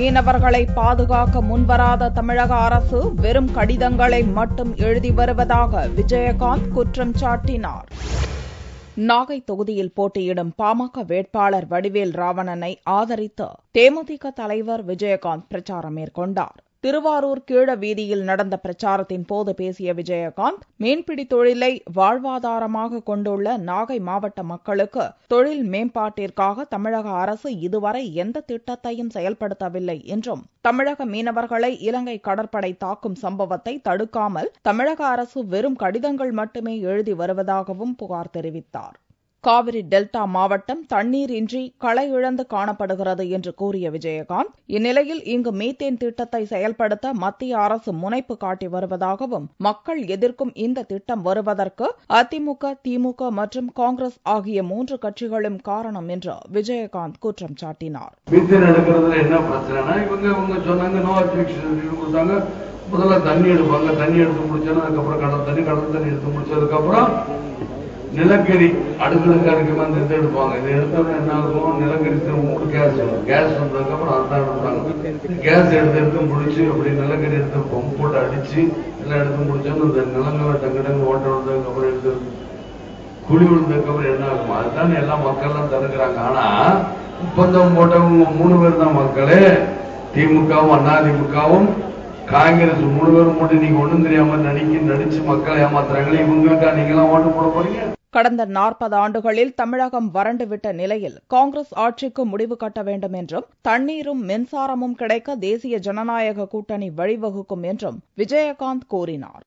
மீனவர்களை பாதுகாக்க முன்வராத தமிழக அரசு வெறும் கடிதங்களை மட்டும் எழுதி வருவதாக விஜயகாந்த் குற்றம் சாட்டினார். நாகை தொகுதியில் போட்டியிடும் பாமக வேட்பாளர் வடிவேல் ராவணனை ஆதரித்து தேமுதிக தலைவர் விஜயகாந்த் பிரச்சாரம் மேற்கொண்டார். திருவாரூர் கீழ வீதியில் நடந்த பிரச்சாரத்தின் போது பேசிய விஜயகாந்த், மீன்பிடி தொழிலை வாழ்வாதாரமாக கொண்டுள்ள நாகை மாவட்ட மக்களுக்கு தொழில் மேம்பாட்டிற்காக தமிழக அரசு இதுவரை எந்த திட்டத்தையும் செயல்படுத்தவில்லை என்றும், தமிழக மீனவர்களை இலங்கை கடற்படை தாக்கும் சம்பவத்தை தடுக்காமல் தமிழக அரசு வெறும் கடிதங்கள் மட்டுமே எழுதி வருவதாகவும் புகார் தெரிவித்தார். காவிரி டெல்டா மாவட்டம் தண்ணீர் இன்றி களை இழந்து காணப்படுகிறது என்று கூறிய விஜயகாந்த், இந்நிலையில் இங்கு மீத்தேன் திட்டத்தை செயல்படுத்த மத்திய அரசு முனைப்பு காட்டி வருவதாகவும், மக்கள் எதிர்க்கும் இந்த திட்டம் வருவதற்கு அதிமுக, திமுக மற்றும் காங்கிரஸ் ஆகிய 3 கட்சிகளும் காரணம் என்று விஜயகாந்த் குற்றம் சாட்டினார். முதல்ல தண்ணி எடுப்பாங்க, தண்ணி எடுத்து முடிச்சோன்னா அதுக்கப்புறம் கடல் தண்ணி எடுத்து முடிச்சதுக்கப்புறம் நிலக்கரி அடுக்கடுக்கு அந்த இதை எடுப்பாங்க. இதை எடுத்தோம்னா என்ன ஆகும், நிலக்கரி கேஸ் வந்ததுக்கப்புறம் அதான் எடுப்பாங்க. கேஸ் எடுத்து முடிச்சு அப்படி நிலக்கரி எடுத்து பம்பு போட்டு அடிச்சு எல்லாம் எடுத்து முடிச்சோன்னு இந்த நிலங்களை டங்கு ஓட்ட விழுந்ததுக்கப்புறம் எடுத்து குழி விழுந்ததுக்கப்புறம் என்ன ஆகும், அதுதான் எல்லா மக்கள்லாம் தடுக்கிறாங்க. ஆனா ஒப்பந்தம் போட்டவங்க 3 பேர் தான் மக்களே. திமுகவும் அதிமுகவும் காங்கிரஸ் 3 பேரும் போட்டு நீங்க ஒண்ணும் தெரியாம நடிச்சு மக்களை ஏமாத்துறாங்களே, இவங்களுக்கா நீங்க எல்லாம் ஓட்டு போட போறீங்க? கடந்த 40 ஆண்டுகளில் தமிழகம் வறண்டுவிட்ட நிலையில் காங்கிரஸ் ஆட்சிக்கு முடிவு கட்ட வேண்டும் என்றும், தண்ணீரும் மின்சாரமும் கிடைக்க தேசிய ஜனநாயக கூட்டணி வழிவகுக்கும் என்றும் விஜயகாந்த் கூறினார்.